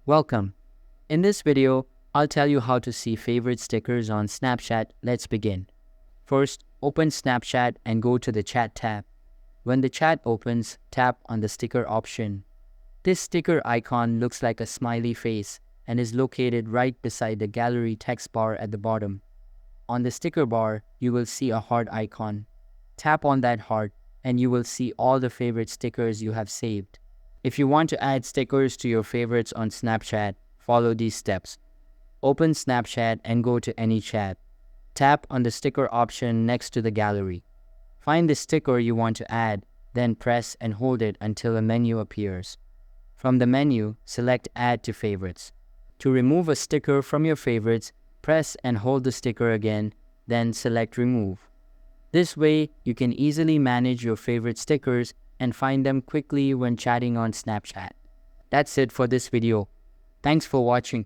Welcome. In this video, I'll tell you how to see favorite stickers on Snapchat. Let's begin. First, open Snapchat and go to the Chat tab. When the chat opens, tap on the sticker option. This sticker icon looks like a smiley face and is located right beside the gallery text bar at the bottom. On the sticker bar, you will see a heart icon. Tap on that heart and you will see all the favorite stickers you have saved. If you want to add stickers to your favorites on Snapchat, follow these steps. Open Snapchat and go to any chat. Tap on the sticker option next to the gallery. Find the sticker you want to add, then press and hold it until a menu appears. From the menu, select Add to Favorites. To remove a sticker from your favorites, press and hold the sticker again, then select Remove. This way, you can easily manage your favorite stickers and find them quickly when chatting on Snapchat. That's it for this video. Thanks for watching.